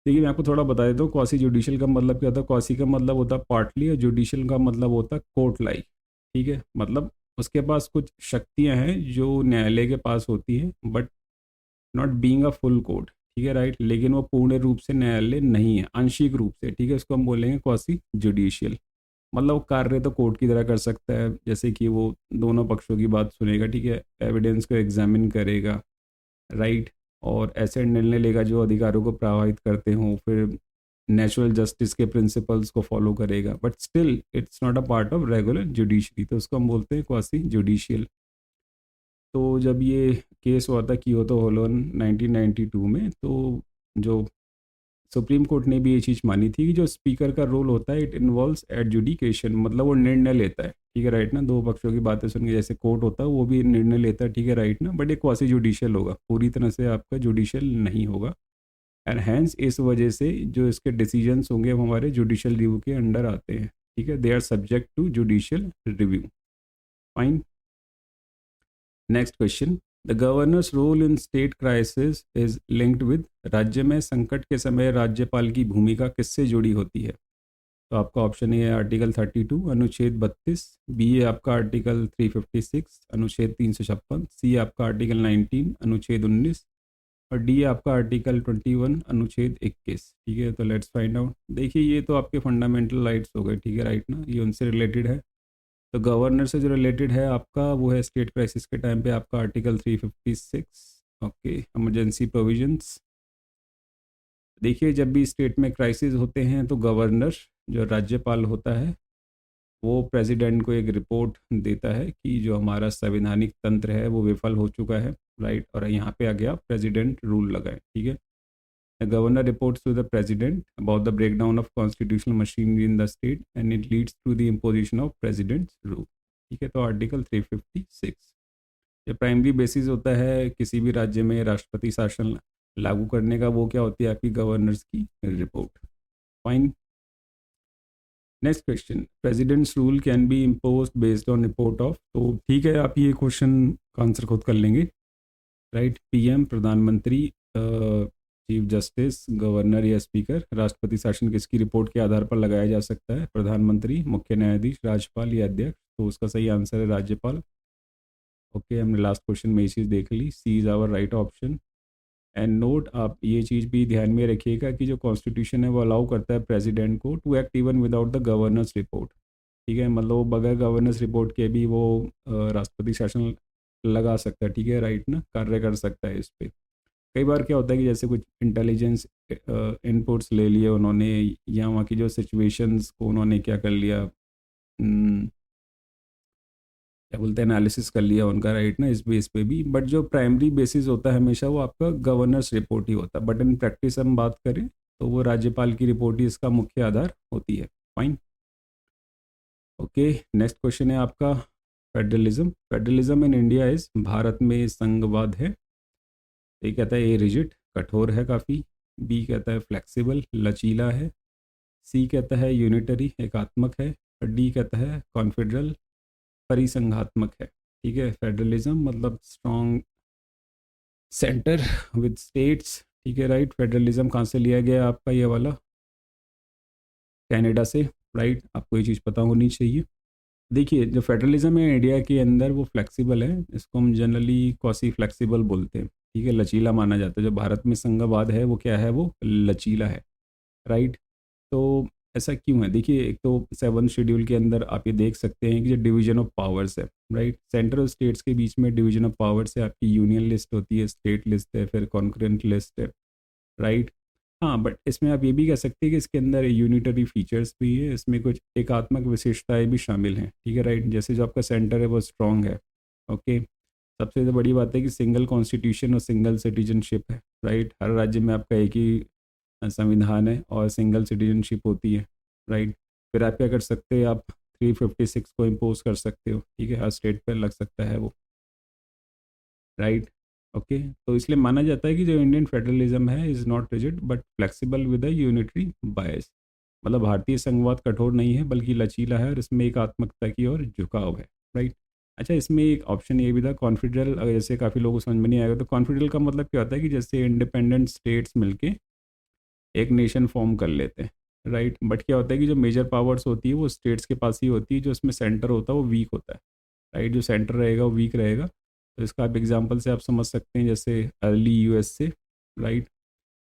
देखिए मैं आपको थोड़ा बता देता हूँ क्वासी जुडिशियल का मतलब क्या होता है। क्वासी का मतलब होता है पार्टली और जुडिशियल का मतलब होता है कोर्ट लाइक। ठीक है, मतलब उसके पास कुछ शक्तियाँ हैं जो न्यायालय के पास होती हैं, but not being a full court. ठीक है, राइट, लेकिन वो पूर्ण रूप से न्यायालय नहीं है, आंशिक रूप से। ठीक है, इसको हम बोलेंगे क्वासी जुडिशियल। मतलब वो कार्य तो कोर्ट की तरह कर सकता है, जैसे कि वो दोनों पक्षों की बात सुनेगा, ठीक है, एविडेंस को एग्जामिन करेगा, राइट, और ऐसे निर्णय लेगा जो अधिकारों को प्रभावित करते हों, फिर नेचुरल जस्टिस के प्रिंसिपल्स को फॉलो करेगा, but still it's not a part of regular judiciary, तो उसको हम बोलते हैं क्वासी जुडिशियल। तो जब ये केस हुआ था कियोतो होलोन 1992 में, तो जो सुप्रीम कोर्ट ने भी ये चीज़ मानी थी कि जो स्पीकर का रोल होता है इट इन्वॉल्व्स एडजुडिकेशन, मतलब वो निर्णय लेता है। ठीक है, राइट ना, दो पक्षों की बातें सुन के जैसे कोर्ट होता है वो भी निर्णय लेता है। ठीक है, राइट ना, बट ये क्वासी जुडिशियल होगा, पूरी तरह से आपका जुडिशियल नहीं होगा। एंड हैंस इस वजह से जो इसके डिसीजंस होंगे वो हमारे जुडिशियल रिव्यू के अंडर आते हैं। ठीक है, they are subject to judicial review. Fine. Next question, the governor's role in state crisis is linked with, राज्य में संकट के समय राज्यपाल की भूमिका किससे जुड़ी होती है? तो आपका ऑप्शन ए है आर्टिकल 32 अनुच्छेद 32, बी है आपका आर्टिकल 356 अनुच्छेद 356, सी आपका आर्टिकल 19 अनुच्छेद 19 और डी है आपका आर्टिकल 21 अनुच्छेद 21। ठीक है, तो लेट्स फाइंड आउट। देखिए ये तो आपके फंडामेंटल राइट्स हो गए, ठीक है, राइट ना, ये उनसे रिलेटेड है। तो गवर्नर से जो रिलेटेड है आपका वो है स्टेट क्राइसिस के टाइम पे आपका आर्टिकल 356, ओके, इमरजेंसी प्रोविजंस। देखिए जब भी स्टेट में क्राइसिस होते हैं तो गवर्नर जो राज्यपाल होता है वो प्रेसिडेंट को एक रिपोर्ट देता है कि जो हमारा संवैधानिक तंत्र है वो विफल हो चुका है, राइट, और यहाँ पे आ गया प्रेसिडेंट रूल लगाए। ठीक है, the governor reports to the president about the breakdown of constitutional machinery in the state and it leads to the imposition of president's rule. ठीक है, तो आर्टिकल 356 ये प्राइमरी बेसिस होता है किसी भी राज्य में राष्ट्रपति शासन लागू करने का, वो क्या होती है आपकी गवर्नर्स की report. Fine. Next question, presidents rule can be impose based on report of, तो ठीक है आप ये क्वेश्चन का आंसर खुद कर लेंगे, राइट। पीएम, प्रधानमंत्री, चीफ जस्टिस, गवर्नर या स्पीकर, राष्ट्रपति शासन किसकी रिपोर्ट के आधार पर लगाया जा सकता है? प्रधानमंत्री, मुख्य न्यायाधीश, राज्यपाल या अध्यक्ष। तो उसका सही आंसर है राज्यपाल। ओके, हमने लास्ट क्वेश्चन में ये चीज़ देख ली, C is our right option. And note, आप ये चीज़ भी ध्यान में रखिएगा कि जो कॉन्स्टिट्यूशन है वो अलाउ करता है प्रेसिडेंट को to act even without the governor's report. ठीक है, मतलब वो बगैर गवर्नर्स रिपोर्ट के भी वो राष्ट्रपति शासन लगा सकता है, ठीक है, राइट ना, कार्य कर सकता है इस पर। कई बार क्या होता है कि जैसे कुछ इंटेलिजेंस इनपुट्स ले लिए उन्होंने या वहाँ की जो सिचुएशंस को उन्होंने क्या कर लिया, क्या बोलते हैं, एनालिसिस कर लिया उनका, राइट ना, इस बेस पे भी। बट जो प्राइमरी बेसिस होता है हमेशा वो आपका गवर्नर्स रिपोर्ट ही होता है। बट इन प्रैक्टिस हम बात करें तो वो राज्यपाल की रिपोर्ट ही इसका मुख्य आधार होती है। फाइन। ओके, नेक्स्ट क्वेश्चन है आपका federalism. Federalism in India is, Bharat में संघवाद है। ये कहता है ए रिजिड, कठोर है काफ़ी, बी कहता है फ्लेक्सिबल, लचीला है, सी कहता है यूनिटरी, एकात्मक है, और डी कहता है कॉन्फेडरल, परिसंघात्मक है। ठीक है, फेडरलिज्म मतलब स्ट्रॉन्ग सेंटर विद स्टेट्स। ठीक है, राइट। फेडरलिज्म कहाँ से लिया गया आपका ये वाला? कनाडा से, राइट। आपको ये चीज़ पता होनी चाहिए। देखिए जो फेडरलिज्म है इंडिया के अंदर वो फ्लेक्सिबल है, इसको हम जनरली क्वासी फ्लेक्सिबल बोलते हैं। ठीक है, लचीला माना जाता है। जो भारत में संघवाद है वो क्या है, वो लचीला है, राइट। तो ऐसा क्यों है? देखिए एक तो 7 शेड्यूल के अंदर आप ये देख सकते हैं कि जो डिवीजन ऑफ पावर्स है, राइट, सेंट्रल स्टेट्स के बीच में डिवीजन ऑफ पावर्स है। आपकी यूनियन लिस्ट होती है, स्टेट लिस्ट है, फिर कॉन्करेंट लिस्ट है, राइट। हाँ, बट इसमें आप ये भी कह सकते हैं कि इसके अंदर यूनिटरी फीचर्स भी है, इसमें कुछ एकात्मक विशेषताएं भी शामिल हैं। ठीक है, राइट। जैसे जो आपका सेंटर है वो स्ट्रॉन्ग है, ओके। सबसे तो बड़ी बात है कि सिंगल कॉन्स्टिट्यूशन और सिंगल सिटीजनशिप है, राइट। हर राज्य में आपका एक ही संविधान है और सिंगल सिटीजनशिप होती है, राइट। फिर आप क्या कर सकते हैं, आप 356 को इम्पोज कर सकते हो। ठीक है, हर स्टेट पर लग सकता है वो, राइट। ओके, तो इसलिए माना जाता है कि जो इंडियन फेडरलिज्म है is not rigid but flexible with a unitary बायस। मतलब भारतीय संघवाद कठोर नहीं है बल्कि लचीला है और इसमें एकात्मकता की ओर झुकाव है, राइट। अच्छा, इसमें एक ऑप्शन ये भी था कॉन्फेडरल। अगर जैसे काफ़ी लोगों को समझ में नहीं आएगा तो कॉन्फेडरल का मतलब क्या होता है कि जैसे इंडिपेंडेंट स्टेट्स मिलके एक नेशन फॉर्म कर लेते हैं, राइट। बट क्या होता है कि जो मेजर पावर्स होती है वो स्टेट्स के पास ही होती है, जो इसमें सेंटर होता है वो वीक होता है, राइट। जो सेंटर रहेगा वो वीक रहेगा। तो इसका आप एग्जांपल से आप समझ सकते हैं, जैसे अर्ली यूएसए, राइट,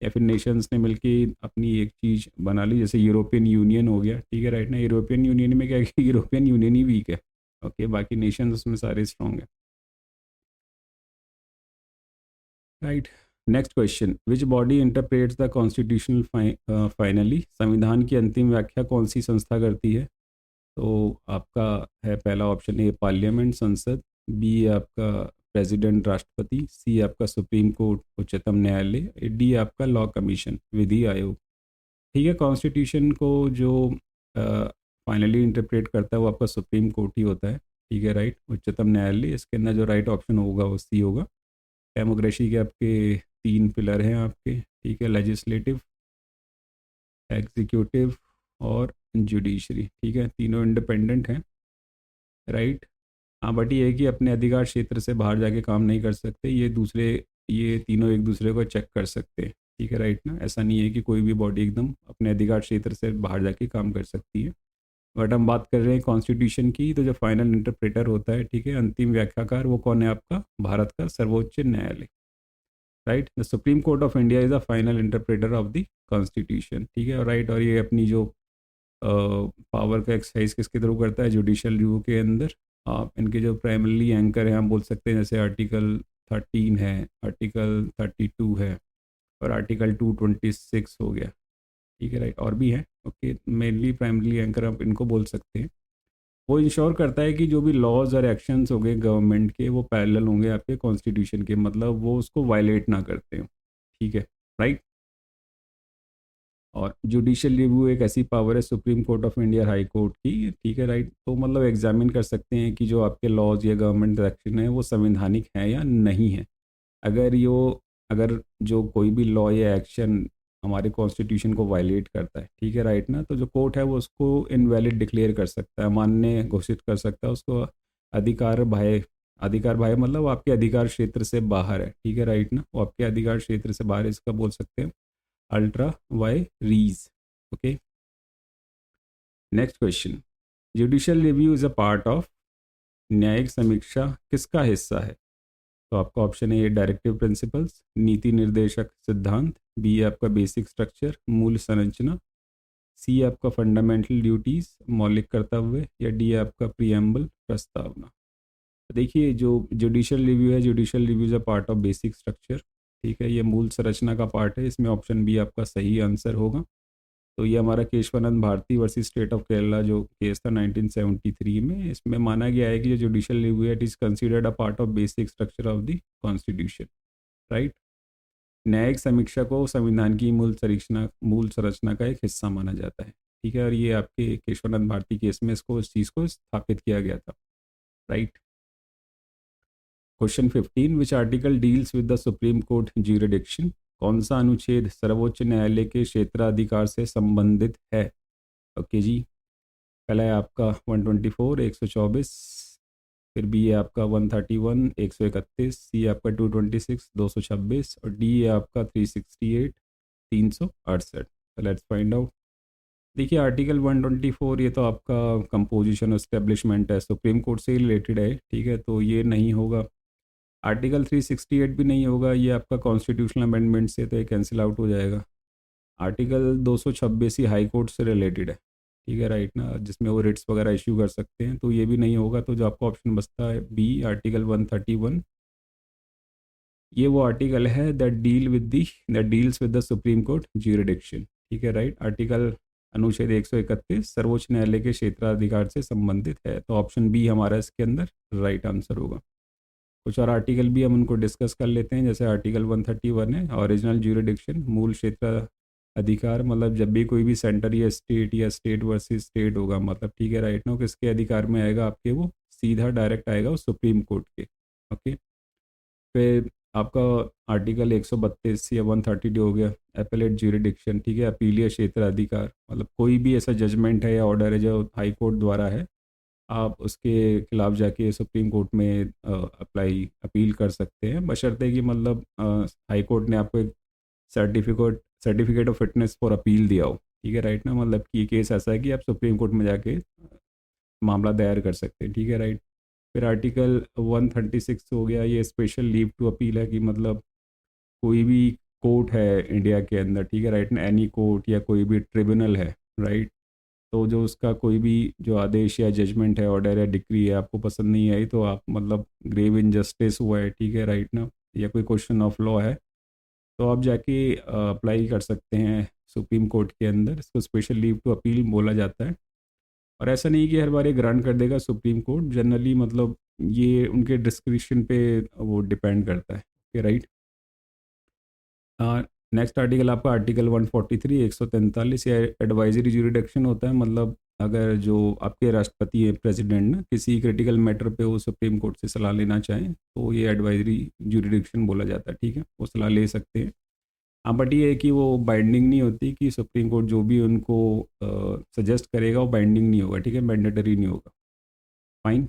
या फिर नेशंस ने मिलके अपनी एक चीज़ बना ली, जैसे यूरोपियन यूनियन हो गया। ठीक है, राइट ना। यूरोपियन यूनियन में क्या है कि यूरोपियन यूनियन ही वीक है, ओके, बाकी नेशंस उसमें सारे स्ट्रॉन्ग है, right. Next question, which body interprets the constitutional finally, संविधान की अंतिम व्याख्या कौन सी संस्था करती है? तो आपका है पहला ऑप्शन ए पार्लियामेंट, संसद, बी आपका प्रेसिडेंट राष्ट्रपति, सी आपका सुप्रीम कोर्ट उच्चतम न्यायालय, डी आपका लॉ कमीशन विधि आयोग। ठीक है, कॉन्स्टिट्यूशन को जो फाइनली इंटरप्रेट करता है वो आपका सुप्रीम कोर्ट ही होता है। ठीक है, राइट। उच्चतम न्यायालय, इसके अंदर जो राइट ऑप्शन होगा वो सी होगा। डेमोक्रेसी के आपके 3 पिलर हैं आपके, ठीक है, लेजिस्लेटिव, एग्जीक्यूटिव और जुडिशरी, ठीक है, तीनों इंडिपेंडेंट हैं, राइट। हाँ, बट ये है कि अपने अधिकार क्षेत्र से बाहर जाके काम नहीं कर सकते, ये तीनों एक दूसरे को चेक कर सकते हैं, ठीक है, राइट ना। ऐसा नहीं है कि कोई भी बॉडी एकदम अपने अधिकार क्षेत्र से बाहर जाके काम कर सकती है। बट हम बात कर रहे हैं कॉन्स्टिट्यूशन की, तो जो फाइनल इंटरप्रेटर होता है, ठीक है, अंतिम व्याख्याकार, वो कौन है आपका? भारत का सर्वोच्च न्यायालय, right. The supreme court of India is the final interpreter of the constitution, ठीक है, राइट। और ये अपनी जो पावर का एक्सरसाइज किसके थ्रू करता है? जुडिशल रिव्यू के अंदर। आप इनके जो प्राइमरली एंकर हैं हम बोल सकते हैं, जैसे आर्टिकल 13 है, आर्टिकल 32 है, और आर्टिकल 226 हो गया, ठीक है, राइट। और भी हैं, ओके, मेनली प्राइमरली एंकर आप इनको बोल सकते हैं। वो इंश्योर करता है कि जो भी लॉज और एक्शंस हो गए गवर्नमेंट के, वो पैरेलल होंगे आपके कॉन्स्टिट्यूशन के, मतलब वो उसको वायलेट ना करते हो, ठीक है, राइट। और जुडिशियल रिव्यू एक ऐसी पावर है supreme court of India, high court की, ठीक है, राइट। तो मतलब एग्जामिन कर सकते हैं कि जो आपके लॉज या गवर्नमेंट एक्शन है वो संवैधानिक है या नहीं है। अगर अगर जो कोई भी लॉ या एक्शन हमारे कॉन्स्टिट्यूशन को वायलेट करता है, ठीक है, राइट ना, तो जो कोर्ट है वो उसको इनवैलिड डिक्लेयर कर सकता है, मान्य घोषित कर सकता है उसको। अधिकार बाह्य, अधिकार बाह्य मतलब वो आपके अधिकार क्षेत्र से बाहर है, ठीक है, राइट ना, वो आपके अधिकार क्षेत्र से बाहर है, इसका बोल सकते हैं ultra वायरीज, okay. Next question, judicial review is a part of, न्यायिक समीक्षा किसका हिस्सा है? तो आपका ऑप्शन है, ए डायरेक्टिव प्रिंसिपल्स, नीति निर्देशक सिद्धांत, बी है आपका बेसिक स्ट्रक्चर, मूल संरचना, सी है आपका फंडामेंटल ड्यूटीज, मौलिक कर्तव्य, या डी है आपका प्रियम्बल प्रस्तावना। देखिए, जो जुडिशियल रिव्यू है, judicial review is a part of basic structure, ठीक है, ये मूल संरचना का पार्ट है, इसमें ऑप्शन बी आपका सही आंसर होगा। तो ये हमारा Keshavananda Bharati versus state of Kerala जो केस था 1973 में, इसमें माना गया है कि जो जुडिशियल रिव्यू है, it is considered a part of basic structure of the constitution, right. न्यायिक समीक्षा को संविधान की मूल संरचना का एक हिस्सा माना जाता है, ठीक है, और ये आपके केशवानंद भारती केस में इस चीज़ को स्थापित किया गया था, right. Question 15, which article deals with the supreme court jurisdiction? कौन सा अनुच्छेद सर्वोच्च न्यायालय के क्षेत्राधिकार से संबंधित है? ओके जी, पहला है आपका 124, 124, फिर बी है आपका 131, 131, सी है आपका 226, 226, और डी है आपका 368, 368। Let's find out. देखिए, आर्टिकल 124 ये तो आपका कंपोजिशन एस्टेब्लिशमेंट है, सुप्रीम कोर्ट से रिलेटेड है, ठीक है, तो ये नहीं होगा। आर्टिकल 368 भी नहीं होगा, ये आपका कॉन्स्टिट्यूशनल अमेंडमेंट से तो ये कैंसिल आउट हो जाएगा। आर्टिकल 226 ही हाई कोर्ट से रिलेटेड है, ठीक है, राइट ना, जिसमें वो रिट्स वगैरह इश्यू कर सकते हैं, तो ये भी नहीं होगा। तो जो आपका ऑप्शन बचता है बी, आर्टिकल 131, ये वो आर्टिकल है that deals with the supreme court jurisdiction, ठीक है, राइट। आर्टिकल अनुच्छेद 131 सर्वोच्च न्यायालय के क्षेत्राधिकार से संबंधित है, तो ऑप्शन बी हमारा इसके अंदर राइट आंसर होगा। कुछ और आर्टिकल भी हम उनको डिस्कस कर लेते हैं, जैसे आर्टिकल 131 है ओरिजिनल ज्यूरिडिक्शन, मूल क्षेत्र अधिकार, मतलब जब भी कोई भी सेंटर या स्टेट वर्सेस स्टेट होगा, मतलब ठीक है, राइट नो, किसके अधिकार में आएगा आपके? वो सीधा डायरेक्ट आएगा वो सुप्रीम कोर्ट के, ओके। फिर आपका आर्टिकल 132 या 132 हो गया एपेलेट ज्यूरिडिक्शन, ठीक है, अपीलीय क्षेत्र अधिकार, मतलब कोई भी ऐसा जजमेंट है या ऑर्डर है जो हाई कोर्ट द्वारा है, आप उसके खिलाफ जाके सुप्रीम कोर्ट में अपील कर सकते हैं, बशर्ते कि मतलब हाई कोर्ट ने आपको एक certificate of fitness for appeal दिया हो, ठीक है, राइट ना, मतलब कि ये केस ऐसा है कि आप सुप्रीम कोर्ट में जाके मामला दायर कर सकते हैं, ठीक है, राइट। फिर आर्टिकल 136 हो गया, ये स्पेशल लीव टू अपील है, कि मतलब कोई भी कोर्ट है इंडिया के अंदर, ठीक है, राइट ना, एनी कोर्ट या कोई भी ट्रिब्यूनल है, राइट, तो जो उसका कोई भी जो आदेश या जजमेंट है, ऑर्डर है, डिक्री है, आपको पसंद नहीं आई, तो आप मतलब ग्रेव इनजस्टिस हुआ है, ठीक है, राइट ना, या कोई क्वेश्चन ऑफ लॉ है, तो आप जाके अप्लाई कर सकते हैं सुप्रीम कोर्ट के अंदर, इसको स्पेशल लीव टू अपील बोला जाता है। और ऐसा नहीं कि हर बार ये ग्रांट कर देगा सुप्रीम कोर्ट, जनरली मतलब ये उनके डिस्क्रिप्शन पे वो डिपेंड करता है, ओके, राइट। नेक्स्ट आर्टिकल आपका आर्टिकल 143, 143, या एडवाइजरी ज्यूरिडिक्शन होता है, मतलब अगर जो आपके राष्ट्रपति है, प्रेसिडेंट ना, किसी क्रिटिकल मैटर पे वो सुप्रीम कोर्ट से सलाह लेना चाहें, तो ये एडवाइजरी ज्यूरिडिक्शन बोला जाता है, ठीक है, वो सलाह ले सकते हैं। हाँ, बट ये है कि वो बाइंडिंग नहीं होती, कि सुप्रीम कोर्ट जो भी उनको सजेस्ट करेगा वो बाइंडिंग नहीं होगा, ठीक है, मैंडेटरी नहीं होगा। Fine.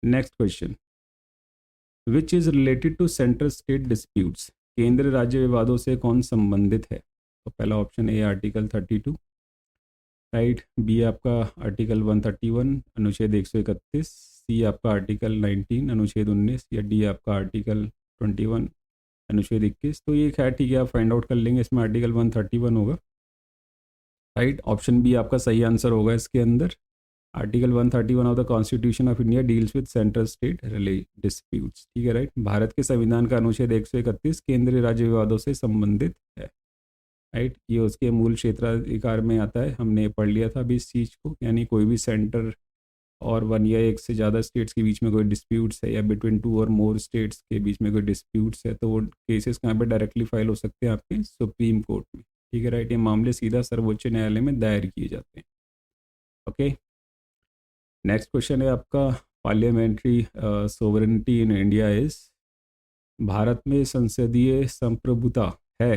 Next question, which is related to central state disputes, केंद्र राज्य विवादों से कौन संबंधित है? तो पहला option A article 32, right, B आपका आर्टिकल 131 अनुच्छेद 131, सी आपका आर्टिकल 19 अनुच्छेद 19, या डी आपका आर्टिकल 21 अनुच्छेद 21। तो ये खैर ठीक है, आप फाइंड आउट कर लेंगे, इसमें आर्टिकल 131 होगा, राइट। ऑप्शन बी आपका सही आंसर होगा इसके अंदर। Article 131 of the constitution of India deals with central state disputes, ठीक है, राइट। भारत के संविधान का अनुच्छेद 131 केंद्रीय राज्य विवादों से संबंधित है, राइट। ये उसके मूल क्षेत्राधिकार में आता है, हमने पढ़ लिया था अभी इस चीज़ को, यानी कोई भी सेंटर और वन या एक से ज़्यादा स्टेट्स के बीच में कोई डिस्प्यूट्स है, या बिटवीन टू और मोर स्टेट्स के बीच में कोई डिस्प्यूट्स है, तो वो केसेस कहाँ पे डायरेक्टली फाइल हो सकते हैं? आपके सुप्रीम कोर्ट में, ठीक है, राइट। ये मामले सीधा सर्वोच्च न्यायालय में दायर किए जाते हैं। ओके, नेक्स्ट क्वेश्चन है आपका, parliamentary sovereignty in India is, Bharat में संसदीय संप्रभुता है,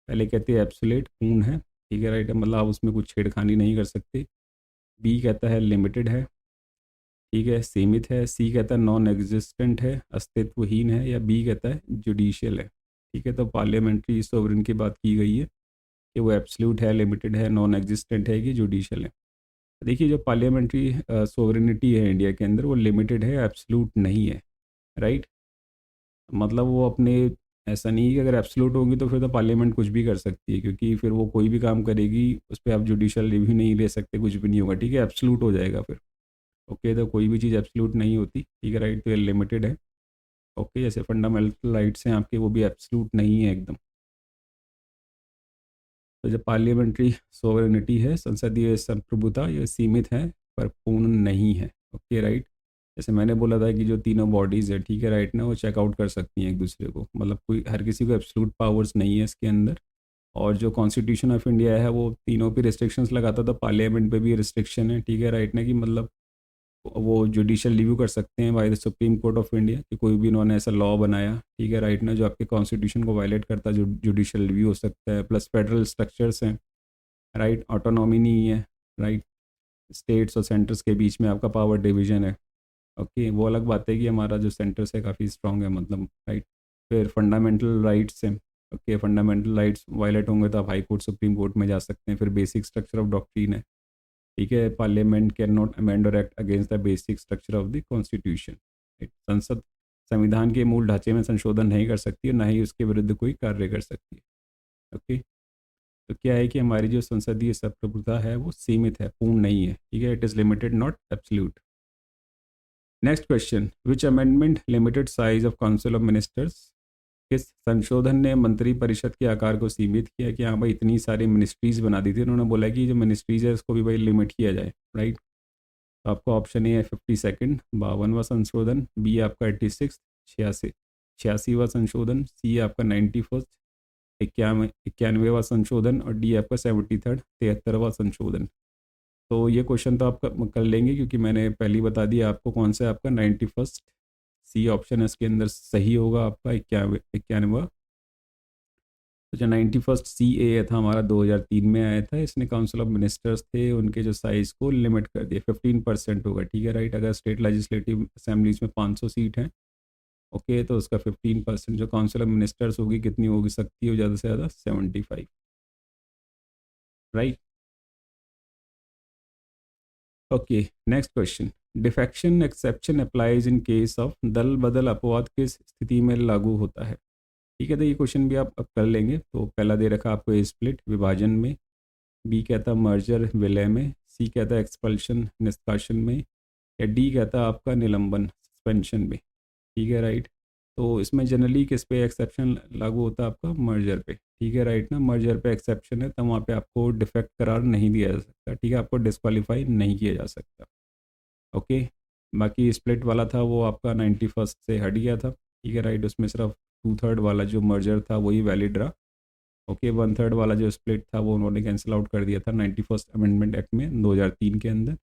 पहले कहते हैं एब्सोल्यूट, पूर्ण है, ठीक है, राइट, मतलब आप उसमें कुछ छेड़खानी नहीं कर सकते। बी कहता है लिमिटेड है, ठीक है, सीमित है। सी कहता है नॉन एग्जिस्टेंट है, अस्तित्वहीन है, या बी कहता है जुडिशियल है, ठीक है। तो पार्लियामेंट्री सोवरेन की बात की गई है कि वो एब्सोल्यूट है, लिमिटेड है, नॉन एग्जिस्टेंट है, कि जुडिशियल है। देखिए, जो पार्लियामेंट्री सोवरेनिटी है इंडिया के अंदर, वो लिमिटेड है, एब्सोल्यूट नहीं है, राइट। मतलब वो अपने, ऐसा नहीं है कि अगर एब्सोल्यूट होगी तो फिर तो पार्लियामेंट कुछ भी कर सकती है, क्योंकि फिर वो कोई भी काम करेगी उस पर आप जुडिशियल रिव्यू नहीं ले सकते, कुछ भी नहीं होगा, ठीक है, एब्सोल्यूट हो जाएगा फिर। ओके, तो कोई भी चीज़ एब्सोल्यूट नहीं होती, ठीक है, राइट, तो ये लिमिटेड है। ओके, जैसे फंडामेंटल राइट्स हैं आपके, वो भी एब्सोल्यूट नहीं है एकदम। तो जो पार्लियामेंट्री सोवरेनिटी है, संसदीय संप्रभुता, ये सीमित है पर पूर्ण नहीं है। Okay, right. जैसे मैंने बोला था कि जो तीनों बॉडीज़ है, ठीक है, राइट ना, वो चेकआउट कर सकती हैं एक दूसरे को, मतलब कोई हर किसी को एब्सोल्यूट पावर्स नहीं है इसके अंदर। और जो कॉन्स्टिट्यूशन ऑफ इंडिया है वो तीनों पे रिस्ट्रिक्शंस लगाता, तो पार्लियामेंट पे भी रिस्ट्रिक्शन है, ठीक है, राइट ना, कि मतलब वो जुडिशियल रिव्यू कर सकते हैं by the supreme court of India, कि कोई भी इन्होंने ऐसा लॉ बनाया, ठीक है, राइट ना, जो आपके कॉन्स्टिट्यूशन को वायलेट करता है, जो जुडिशियल रिव्यू हो सकता है। प्लस फेडरल स्ट्रक्चर्स हैं, राइट, ऑटोनॉमी नहीं है, राइट, स्टेट्स और सेंटर्स के बीच में आपका पावर डिवीजन है। ओके, वो अलग बात है कि हमारा जो सेंटर्स है काफ़ी स्ट्रांग है, मतलब, राइट। फिर फंडामेंटल राइट्स हैं। ओके, फंडामेंटल राइट्स वायलेट होंगे तो आप हाई कोर्ट, सुप्रीम कोर्ट में जा सकते हैं। फिर बेसिक स्ट्रक्चर ऑफ डॉक्ट्रीन है, ठीक है, पार्लियामेंट कैन नॉट अमेंड और act against the basic structure of the constitution. संसद संविधान के मूल ढांचे में संशोधन नहीं कर सकती और ना ही उसके विरुद्ध कोई कार्य कर सकती है। ओके, तो क्या है कि हमारी जो संसदीय संप्रभुता है वो सीमित है, पूर्ण नहीं है, ठीक है, it is limited not absolute. Next question, which amendment limited size of council of ministers, किस संशोधन ने मंत्री परिषद के आकार को सीमित किया? कि हाँ भाई, इतनी सारी मिनिस्ट्रीज बना दी थी, उन्होंने बोला कि जो मिनिस्ट्रीज है उसको भी भाई लिमिट किया जाए, राइट। तो आपका ऑप्शन ए है 52nd 52वां संशोधन, बी आपका 86 छियासीवां संशोधन, सी आपका 91 91वां संशोधन, और डी आपका 73rd 73वां संशोधन। तो ये क्वेश्चन तो आप कर लेंगे, क्योंकि मैंने पहले ही बता दिया आपको कौन सा है आपका 91st, सी ऑप्शन है इसके अंदर सही होगा आपका 91वां। तो जो 91st CAA था हमारा 2003 में आया था, इसने काउंसिल ऑफ मिनिस्टर्स थे उनके जो साइज़ को लिमिट कर दिया, 15% होगा, ठीक है, राइट। अगर स्टेट लेजिस्लेटिव असेंबलीज में 500 सीट हैं, ओके, तो उसका 15% जो काउंसिल ऑफ मिनिस्टर्स होगी, कितनी होगी सकती है ज़्यादा से ज़्यादा 75, right. Okay, next question, defection exception applies in case of, दल बदल अपवाद किस स्थिति में लागू होता है? ठीक है, तो ये क्वेश्चन भी आप अब कर लेंगे। तो पहला दे रखा आपको स्प्लिट, विभाजन में, बी कहता मर्जर, विलय में, सी कहता एक्सपल्शन, निष्कासन में, या डी कहता आपका निलंबन, सस्पेंशन में, ठीक है, राइट। तो इसमें जनरली किस पे एक्सेप्शन लागू होता है? आपका मर्जर पे, ठीक है, राइट ना, मर्जर पे एक्सेप्शन है, तब वहाँ पे आपको डिफेक्ट करार नहीं दिया जा सकता, ठीक है, आपको डिस्क्वालीफाई नहीं किया जा सकता। ओके, बाकी स्प्लिट वाला था वो आपका 91st से हट गया था, ठीक है, राइट, उसमें सिर्फ 2/3 वाला जो मर्जर था वही वैलिड रहा। ओके, 1/3 वाला जो स्प्लिट था वो उन्होंने कैंसिल आउट कर दिया था 91st अमेंडमेंट एक्ट में 2003 के अंदर।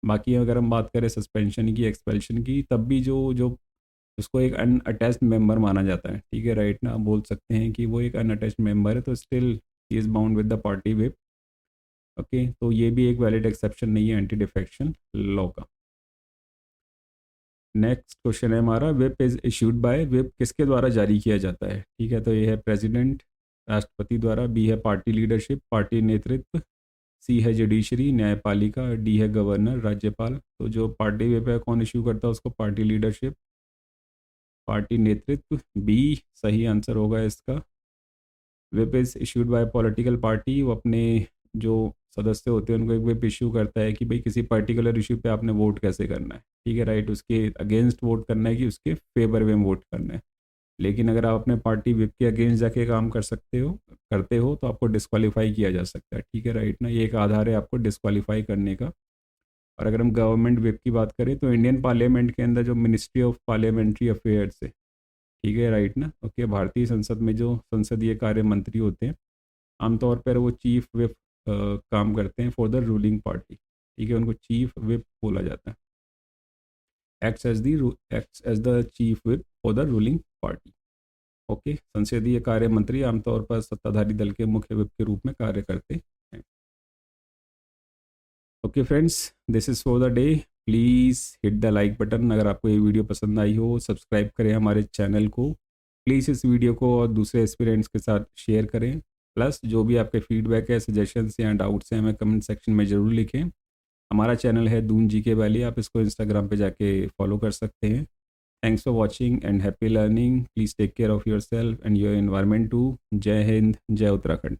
बाकी अगर हम बात करें सस्पेंशन की, एक्सपेल्शन की, तब भी जो जो उसको एक अनअटैच्ड मेंबर माना जाता है, ठीक है, राइट ना। आप बोल सकते हैं कि वो एक अनअटैच्ड मेंबर है, तो still he is bound with the party whip. Okay, तो ये भी एक वैलिड एक्सेप्शन नहीं है एंटी डिफेक्शन लॉ का। नेक्स्ट क्वेश्चन है हमारा, whip is issued by, whip किसके द्वारा जारी किया जाता है, ठीक है, तो ये है प्रेसिडेंट, राष्ट्रपति द्वारा, बी है पार्टी लीडरशिप, पार्टी नेतृत्व, सी है जुडिशरी, न्यायपालिका, डी है गवर्नर, राज्यपाल। तो जो पार्टी विप है कौन इशू करता है उसको, पार्टी लीडरशिप, पार्टी नेतृत्व, बी सही आंसर होगा इसका। Whip is issued by political party, वो अपने जो सदस्य होते हैं उनको एक विप इशू करता है कि भाई किसी पर्टिकुलर इशू पे आपने वोट कैसे करना है, ठीक है, राइट, उसके अगेंस्ट वोट करना है कि उसके फेवर में वोट करना है। लेकिन अगर आप अपने पार्टी विप के अगेंस्ट जाके काम करते हो तो आपको डिस्क्वालीफाई किया जा सकता है, ठीक है, राइट ना। ये एक आधार है आपको डिस्क्वालीफाई करने का। और अगर हम गवर्नमेंट विप की बात करें तो इंडियन पार्लियामेंट के अंदर जो मिनिस्ट्री ऑफ पार्लियामेंट्री अफेयर्स है, ठीक है, राइट ना, ओके, भारतीय संसद में जो संसदीय कार्य मंत्री होते हैं आमतौर पर वो चीफ विप काम करते हैं फॉर द रूलिंग पार्टी, ठीक है, उनको चीफ विप बोला जाता है। Acts as the chief whip for the ruling party. Okay, संसदीय कार्य मंत्री आमतौर पर सत्ताधारी दल के मुख्य विप के रूप में कार्य करते हैं। Okay friends, this is for the day. Please hit the like button अगर आपको ये वीडियो पसंद आई हो, सब्सक्राइब करें हमारे चैनल को, प्लीज़ इस वीडियो को और दूसरे एस्पिरेंट्स के साथ शेयर करें। प्लस जो भी आपके फीडबैक है, सजेशंस या डाउट्स हैं, हमें कमेंट सेक्शन में ज़रूर लिखें। हमारा चैनल है दून जी के वैली, आप इसको इंस्टाग्राम पे जाके फॉलो कर सकते हैं। Thanks for watching and happy learning. Please take care of yourself and your environment too. जय हिंद, जय उत्तराखंड।